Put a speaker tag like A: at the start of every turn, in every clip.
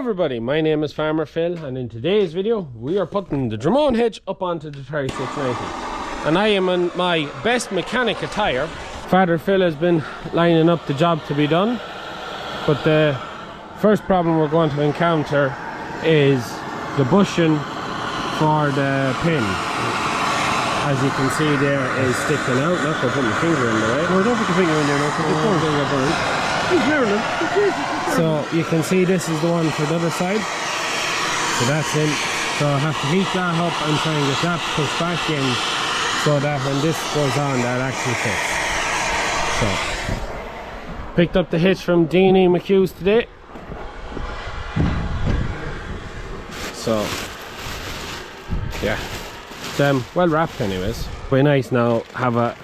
A: everybody, my name is Farmer Phil, and in today's video we are putting the Dromone Hitch up onto the 3690, and I am in my best mechanic attire. Father Phil has been lining up the job to be done, but the first problem we're going to encounter is the bushing for the pin. As you can see, there is sticking out. Not going to put my finger in the way.
B: No, don't put your finger in there now, because it's burning.
A: So you can see this is the one for the other side. So that's in. So I have to heat that up and try and get that pushed back in, so that when this goes on, that actually fits. So picked up the hitch from D&E McHugh's today. So yeah, it's well wrapped anyways. Very nice now, have a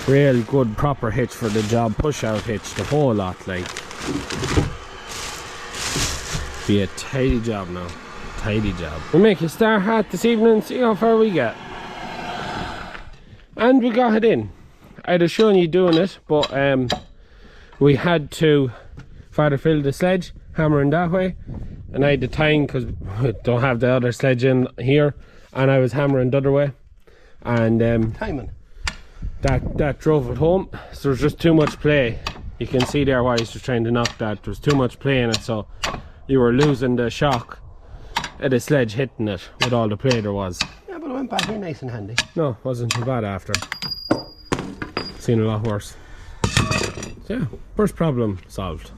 A: real good proper hitch for the job, push out hitch, the whole lot, like. Be a tidy job now, tidy job. We'll make a start hat this evening and see how far we get. And we got it in. I'd have shown you doing it, but we had to Father Phil the sledge, hammering that way, and I had the tying because we don't have the other sledge in here, and I was hammering the other way, and
B: timing.
A: That drove it home. So there's just too much play. You can see there why he's just trying to knock that. There was too much play in it, so you were losing the shock of the sledge hitting it with all the play there was.
B: Yeah, but it went back here nice and handy.
A: No, wasn't too bad after. Seen a lot worse. So yeah, first problem solved.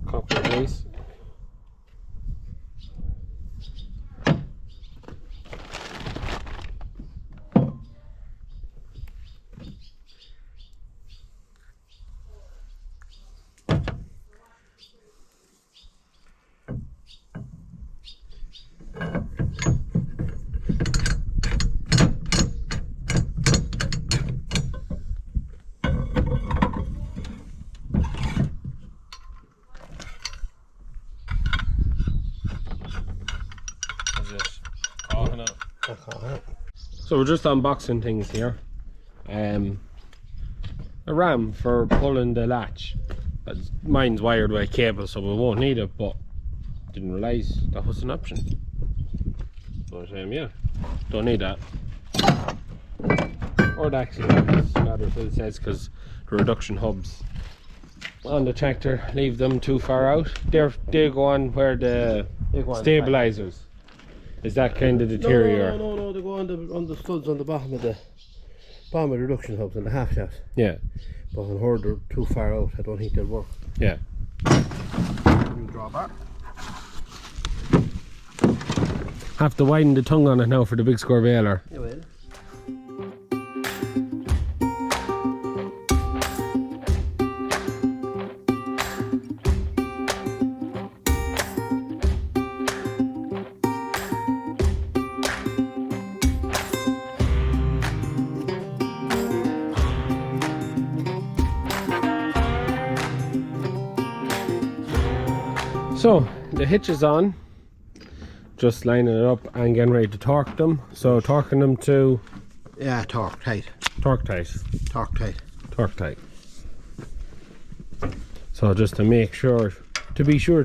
A: Copper release. So we're just unboxing things here. A ram for pulling the latch. Mine's wired with a cable, so we won't need it, but didn't realise that was an option. But yeah, don't need that. Or the actually Father Phil says, because the reduction hubs on the tractor leave them too far out. They go on where the stabilizers. Is that kind of deterior?
B: No, they go on the studs on the bottom of the reduction hubs and the half shafts.
A: Yeah.
B: But on her they're too far out, I don't think they'll work.
A: Yeah.
B: You draw back.
A: Have to widen the tongue on it now for the big square baler.
B: You will.
A: So the hitch is on, just lining it up and getting ready to torque them. So torquing them to,
B: yeah, torque tight.
A: Torque tight.
B: Torque tight.
A: Torque tight. So just to make sure, to be sure.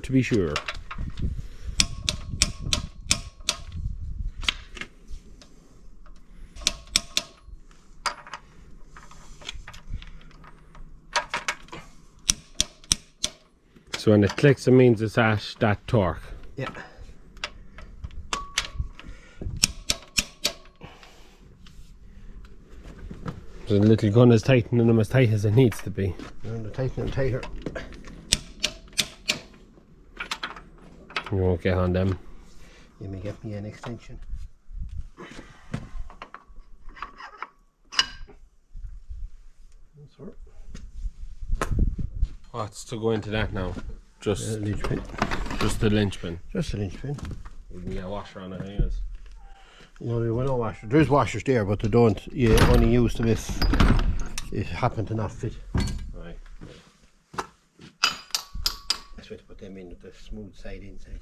A: So when it clicks, it means it's at that torque.
B: Yeah.
A: So the little gun is tightening them as tight as it needs to be.
B: And they're tightening tighter.
A: You won't get on them.
B: You may get me an extension.
A: What's to go into that now? Just
B: a linchpin.
A: Just the linchpin.
B: Just a linchpin.
A: You can get a washer on it anyways.
B: You know, there were no washers. There's washers there, but they don't. You only use them if it happened to not fit.
A: Right.
B: That's why to put them in with the smooth side inside.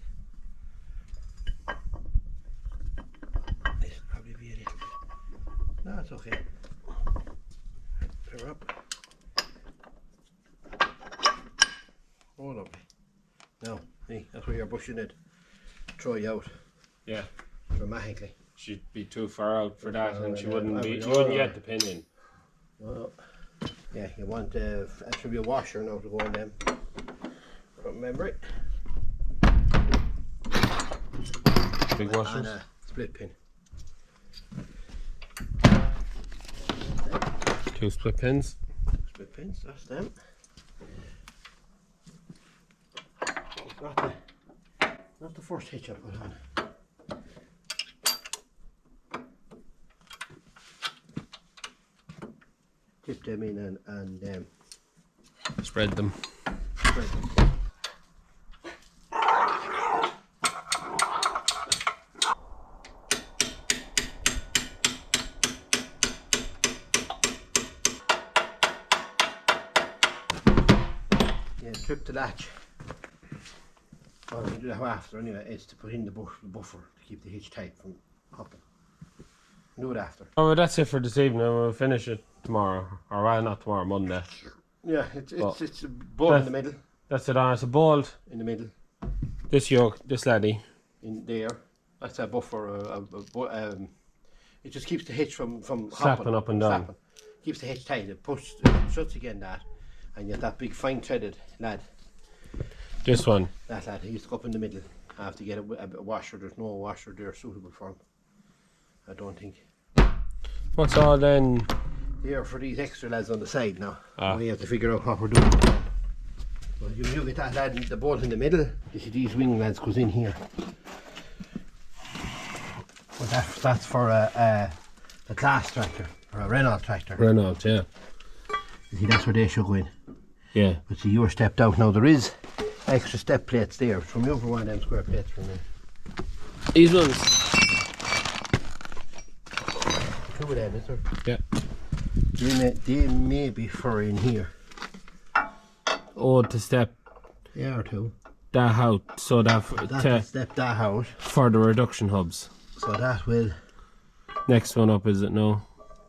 B: This will probably be a little bit. No, it's okay. her up. Oh, lovely. Now, hey, that's where you're pushing it. Throw you out.
A: Yeah.
B: Dramatically.
A: She'd be too far out for that, and she wouldn't be.
B: You
A: wouldn't get the pin in.
B: Well, yeah, you want it should be a washer now to go on them. Remember it.
A: Big washers.
B: And a split pin.
A: 2 split pins.
B: Split pins, that's them. Not the first hitch I put on. Dip them in and
A: Spread them.
B: spread them. Yeah, trip the latch. Well, we do that after anyway. It's to put in the buffer to keep the hitch tight from hopping. Do it after.
A: Oh, well, that's it for this evening. We'll finish it tomorrow, or well, not tomorrow, Monday.
B: Yeah, it's a bolt in the middle.
A: That's it on. It's a bolt
B: In the middle.
A: This yoke, this laddie.
B: In there. That's a buffer. It just keeps the hitch from
A: Slapping
B: hopping,
A: up and down.
B: slapping. Keeps the hitch tight. It shuts again that, and you have that big fine threaded lad.
A: This one.
B: That lad. He used to go up in the middle. I have to get a washer. There's no washer there suitable for him. I don't think.
A: What's all then?
B: Here for these extra lads on the side now.
A: Ah.
B: We have to figure out what we're doing. Well, you get that lad, the bolt in the middle. You see these wing lads goes in here. Well, that's for a class tractor or a Renault tractor.
A: Renault, yeah.
B: You see, that's where they should go in.
A: Yeah.
B: But see, you're stepped out now. There is extra step plates there. From me over one of them square plates from me.
A: These ones.
B: Two of them, is there?
A: Yeah.
B: They may be for in here.
A: Oh, to step
B: Yeah, or two.
A: that out, so that
B: That step that out.
A: for the reduction hubs.
B: So that will.
A: Next one up, is it? No.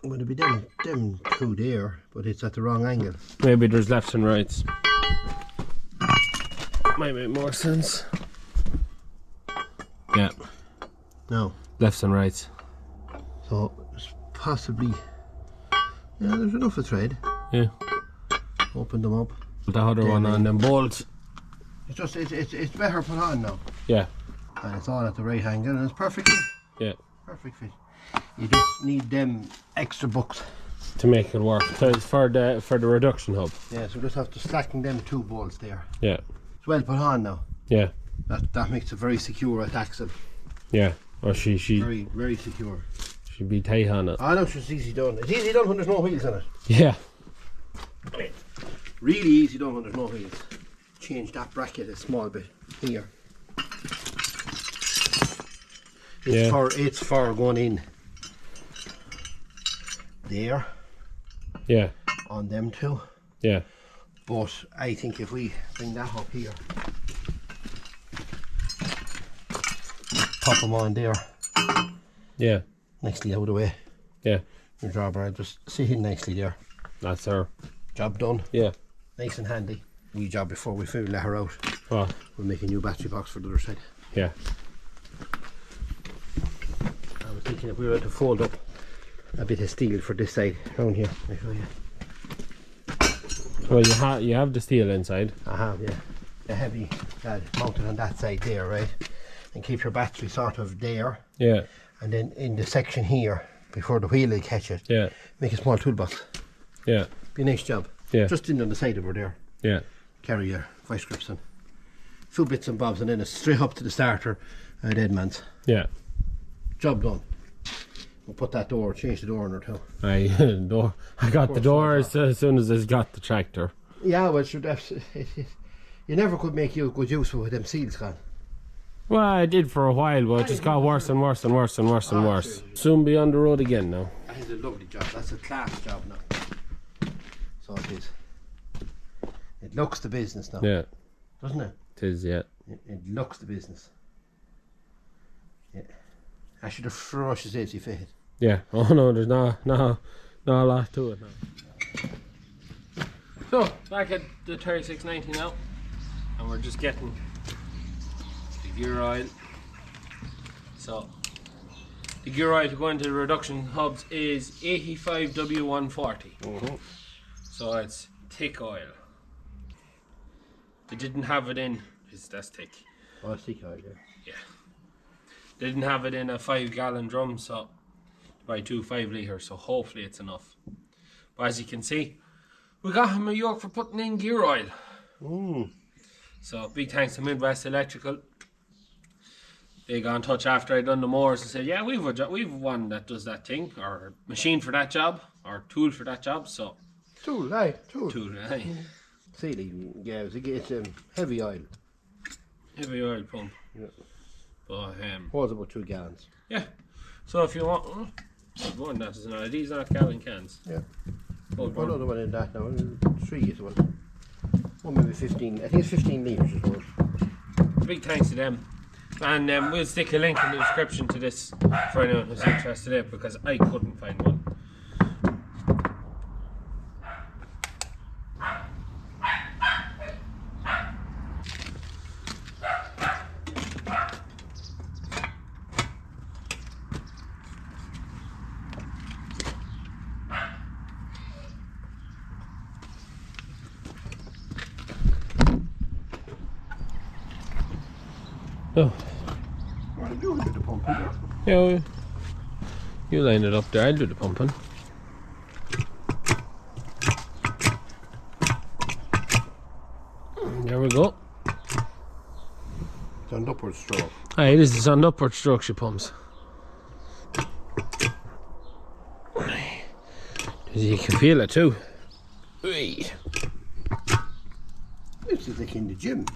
B: Would it be them two there, but it's at the wrong angle.
A: Maybe there's lefts and rights. Might make more sense. Yeah,
B: No.
A: lefts and rights.
B: So it's possibly. Yeah, there's enough of thread.
A: Yeah.
B: Open them up.
A: Put the other one on them bolts.
B: It's just it's better put on now.
A: Yeah.
B: And it's all at the right angle and it's perfect fit.
A: Yeah.
B: Perfect fit. You just need them extra bucks.
A: To make it work. So it's for the reduction hub.
B: Yeah, so we just have to slacken them 2 bolts there.
A: Yeah.
B: It's well put on now.
A: Yeah.
B: That makes it very secure at axle.
A: Yeah. Or she
B: Very, very secure.
A: she'd be tight on it.
B: I know it's easy done. It's easy done when there's no wheels on it.
A: Yeah.
B: Really easy done when there's no wheels. Change that bracket a small bit here. It's for going in there
A: Yeah.
B: on them two.
A: Yeah.
B: But I think if we bring that up here, pop them on there,
A: Yeah.
B: nicely out of the way.
A: Yeah.
B: Your drawbar just sit in nicely there.
A: That's her.
B: Job done.
A: Yeah.
B: Nice and handy. We job before we let her out.
A: Oh.
B: We'll make a new battery box for the other side.
A: Yeah.
B: I was thinking if we were to fold up a bit of steel for this side around here. I'll show you.
A: Well, you have the steel inside.
B: I have, yeah. The heavy mounted on that side there, right? And keep your battery sort of there.
A: Yeah.
B: And then in the section here, before the wheel will catch it,
A: Yeah.
B: make a small toolbox.
A: Yeah.
B: Be a nice job.
A: Yeah.
B: Just in on the side over there.
A: Yeah.
B: Carry your vice grips and few bits and bobs, and then it's straight up to the starter and Deadman's.
A: Yeah.
B: Job done. We'll put that door, change the door in or two.
A: I got the door as soon as I got the tractor.
B: Yeah, well, sure, you never could make good use with them seals gone.
A: Well, I did for a while, but it just got worse and worse and worse and worse and worse. Soon be on the road again now.
B: That is a lovely job. That's a class job now. So it is. It looks the business now.
A: Yeah.
B: Doesn't it?
A: It is, yeah.
B: It looks the business. Yeah. Actually, the ferocious is you fit.
A: Yeah. Oh no, there's not a lot to it now. So, back at the 3690 now, and we're just getting the gear oil. So, the gear oil to go into the reduction hubs is 85W140. So it's thick oil. They didn't have it in, that's thick.
B: Oh, it's thick oil, yeah.
A: Yeah. They didn't have it in a 5-gallon drum, so by 2 5-litre, so hopefully it's enough. But as you can see, we got him a yoke for putting in gear oil. So big thanks to Midwest Electrical. They got in touch after I'd done the motors and said, yeah, we've one that does that thing, or machine for that job, or tool for that job. So
B: tool, aye, tool.
A: Aye.
B: Sealing, yeah, it's heavy oil.
A: Heavy oil pump.
B: Yeah.
A: But
B: holds about 2 gallons.
A: Yeah. So if you want, one that is not. These aren't gallon cans.
B: Yeah.
A: Hold
B: Another one in that now. 3 as well. One maybe 15. I think it's 15 litres as well.
A: Big thanks to them. And we'll stick a link in the description to this for anyone who's interested in it, because I couldn't find one. Oh.
B: Well, you do the pumping.
A: Yeah, you line it up there, I'll do the pumping. There we go.
B: It's on upward stroke.
A: Aye, it is, it's on the upward stroke she pumps. You can feel it too.
B: This is like in the gym.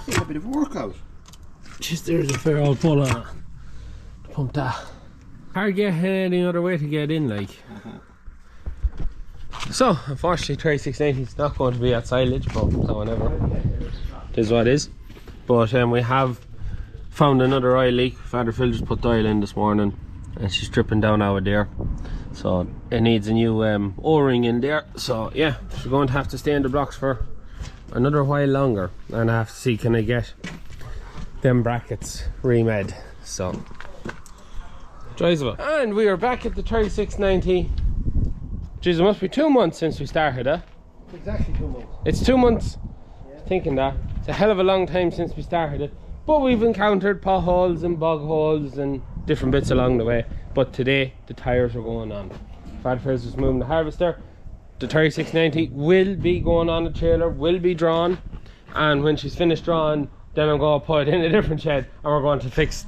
B: It's a bit of a workout.
A: Just there's a fair old pull on it. Pump that. Hard get any other way to get in, like. So, unfortunately, 3690 is not going to be at silage, but whatever. It is what it is. But we have found another oil leak. Father Phil just put the oil in this morning, and she's dripping down out there. So it needs a new O-ring in there. So yeah, she's going to have to stay in the blocks for another while longer, and I have to see can I get them brackets remade. So joys of it. And we are back at the 3690. Jeez, it must be 2 months since we started, eh?
B: It's exactly 2 months.
A: It's 2 months.
B: Yeah.
A: Thinking that it's a hell of a long time since we started it, but we've encountered potholes and bog holes and different bits along the way. But today the tires are going on. Father Phil's just moving the harvester. The 3690 will be going on the trailer, will be drawn, and when she's finished drawing, then I'm going to put it in a different shed, and we're going to fix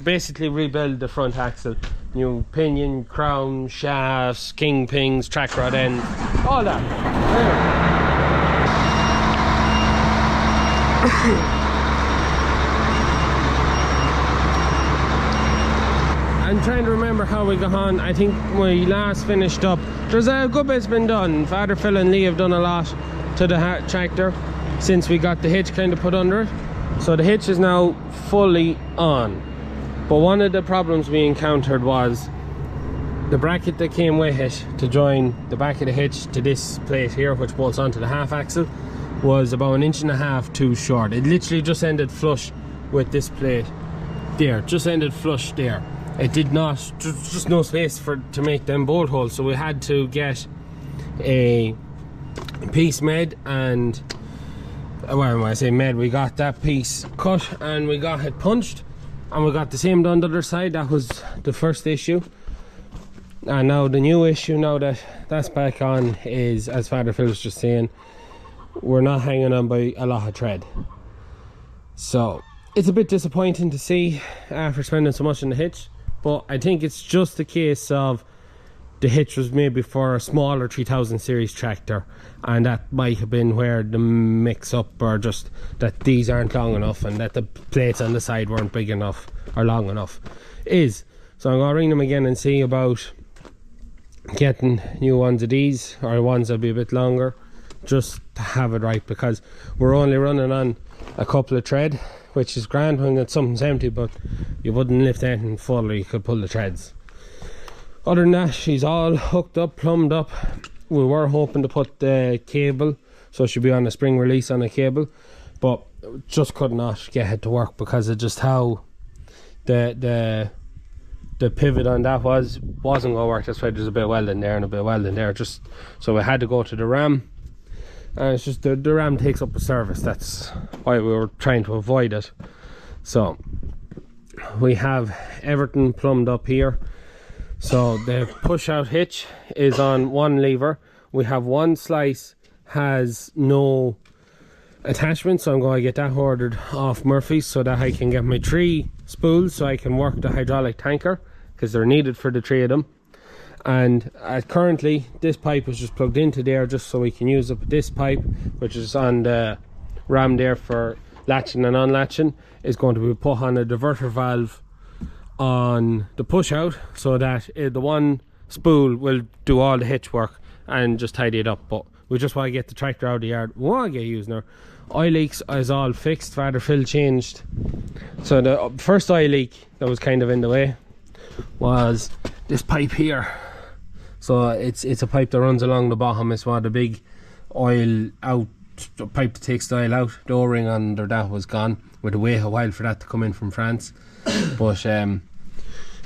A: basically rebuild the front axle. New pinion, crown, shafts, kingpins, track rod ends, all that. I'm trying to remember how we got on. I think we last finished up. There's a good bit's been done. Father Phil and Lee have done a lot to the tractor since we got the hitch kind of put under it. So the hitch is now fully on. But one of the problems we encountered was the bracket that came with it to join the back of the hitch to this plate here, which bolts onto the half axle, was about 1.5 inches too short. It literally just ended flush with this plate there, just ended flush there. It did not, just no space to make them bolt holes, so we had to get a piece made, and well, when I say made, we got that piece cut and we got it punched, and we got the same done the other side. That was the first issue, and now the new issue, now that that's back on, is, as Father Phil was just saying, we're not hanging on by a lot of thread. So it's a bit disappointing to see after spending so much on the hitch, but I think it's just a case of the hitch was maybe for a smaller 3000 series tractor, and that might have been where the mix up, or just that these aren't long enough and that the plates on the side weren't big enough or long enough is. So I'm going to ring them again and see about getting new ones of these, or ones that'll be a bit longer, just to have it right, because we're only running on a couple of thread, which is grand when something's empty, but you wouldn't lift anything full or you could pull the threads. Other than that, she's all hooked up, plumbed up, we were hoping to put the cable, so it should be on a spring release on a cable, but just could not get it to work because of just how the pivot on that wasn't going to work. That's why there's a bit of welding there and a bit of welding there, just so we had to go to the ram. And it's just the ram takes up a service. That's why we were trying to avoid it. So we have everything plumbed up here. So the push out hitch is on one lever. We have one slice has no attachment, so I'm going to get that ordered off Murphy's so that I can get my 3 spools so I can work the hydraulic tanker, because they're needed for the 3 of them. And currently this pipe is just plugged into there just so we can use up this pipe, which is on the ram there for latching and unlatching, is going to be put on a diverter valve on the push out, so that the one spool will do all the hitch work and just tidy it up. But we just want to get the tractor out of the yard. We want to get using her. Oil leaks is all fixed. Father Phil changed. So the first oil leak that was kind of in the way was this pipe here. So it's a pipe that runs along the bottom. It's one of the big oil out pipe that takes the oil out. The O-ring under that was gone. We'd wait a while for that to come in from France. But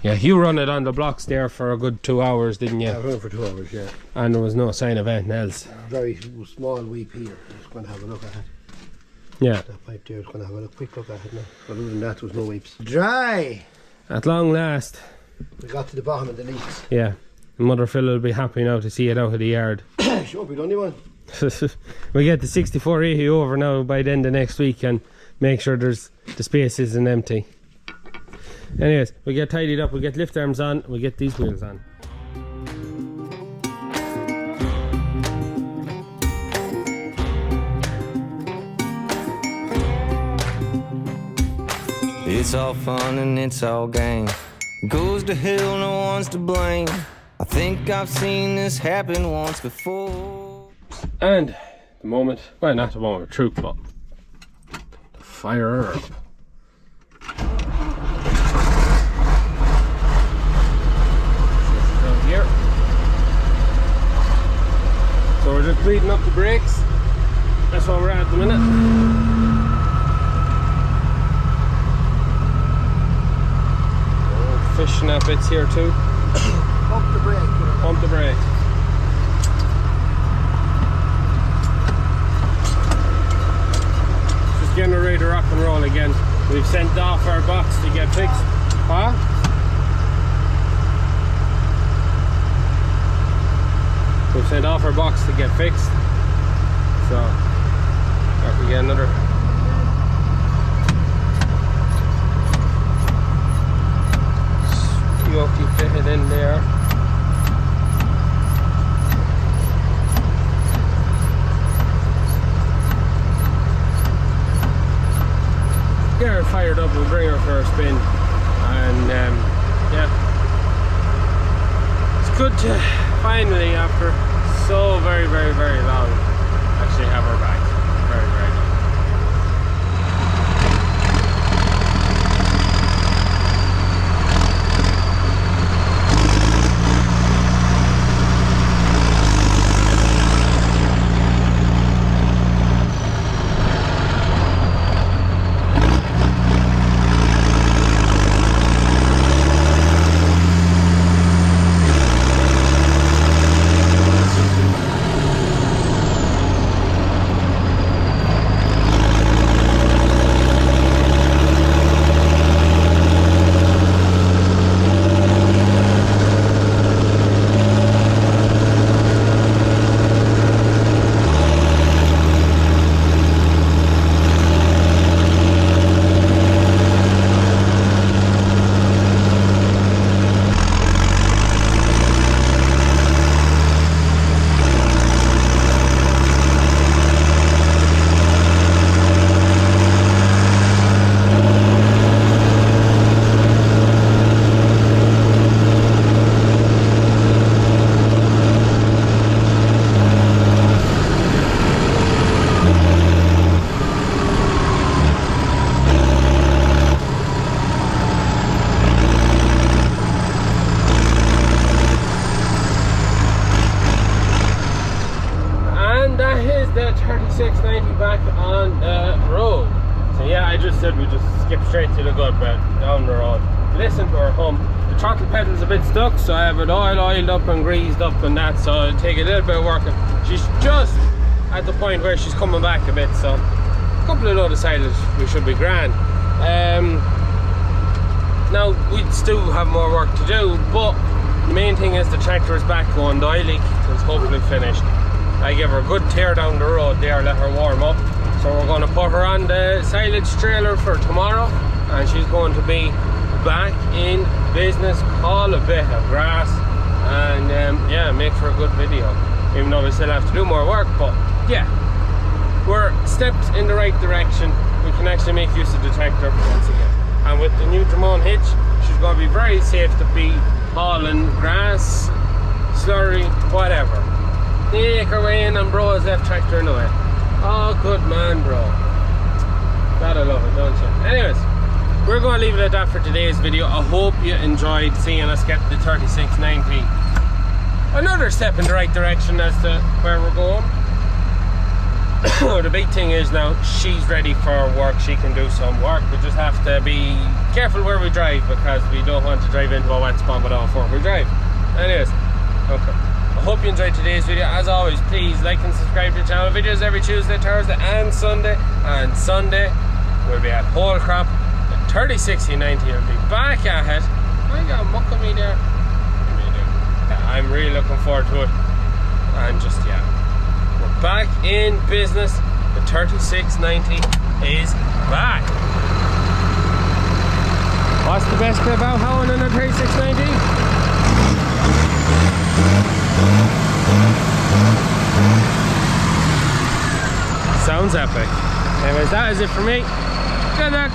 A: yeah, you run it on the blocks there for a good 2 hours, didn't you?
B: I ran for 2 hours, yeah.
A: And there was no sign of anything else.
B: Very small weep here. Just going to have a look at it.
A: Yeah.
B: That pipe there is going to have a quick look at it now. But other than that, there was no weeps. Dry!
A: At long last.
B: We got to the bottom of the leaks.
A: Yeah. Mother Phil will be happy now to see it out of the yard.
B: Sure, be the only one.
A: We get the 6480 over now by the end of next week and make sure the space isn't empty. Anyways, we get tidied up, we get lift arms on, we get these wheels on.
C: It's all fun and it's all game. Goes to hell, no one's to blame. I think I've seen this happen once before.
A: And the moment, well, not the moment of truth, but the fire up. Down here. So we're just bleeding up the brakes. That's where we're at the minute. Fishing at bits here too.
B: Pump the brake.
A: Pump the brake. Just getting ready to rock and roll again. We've sent off our box to get fixed. Huh? We've sent off our box to get fixed. So, have to get another. Yoke fitted in there. Get her fired up, we'll bring her for a spin, and yeah, it's good to finally, after so very long, actually have her back. Very good. And that is the 3690 back on the road. So yeah, I just said we just skip straight to the good bit down the road. Listen to her hum. The throttle pedal's a bit stuck, so I have it all oiled up and greased up and that, so it'll take a little bit of work. She's just at the point where she's coming back a bit, so a couple of those decided we should be grand. Now we still have more work to do, but the main thing is the tractor is back going. The oil leak is hopefully finished. I give her a good tear down the road there, let her warm up. So we're going to put her on the silage trailer for tomorrow, and she's going to be back in business, call a bit of grass, and yeah, make for a good video. Even though we still have to do more work, but yeah, we're steps in the right direction. We can actually make use of the tractor once again. And with the new Dromone Hitch, she's going to be very safe to be hauling grass, slurry, whatever. Take her way in and bro's left tractor in the way. Oh, good man, bro. Gotta love it, don't you? Anyways, we're going to leave it at that for today's video. I hope you enjoyed seeing us get the 3690. Another step in the right direction as to where we're going. The big thing is now she's ready for work. She can do some work. We just have to be careful where we drive, because we don't want to drive into a wet spot with all four-wheel drive. Anyways, okay. I hope you enjoyed today's video. As always, please like and subscribe to the channel. Videos every Tuesday, Thursday and Sunday. And Sunday we'll be at Whole Crop. The 3690 will be back at it. I got muck of me there. Yeah, I'm really looking forward to it. And just, yeah, we're back in business. The 3690 is back. What's the best bit about hauling in a 3690? Sounds epic. Anyways, that is it for me. Good luck.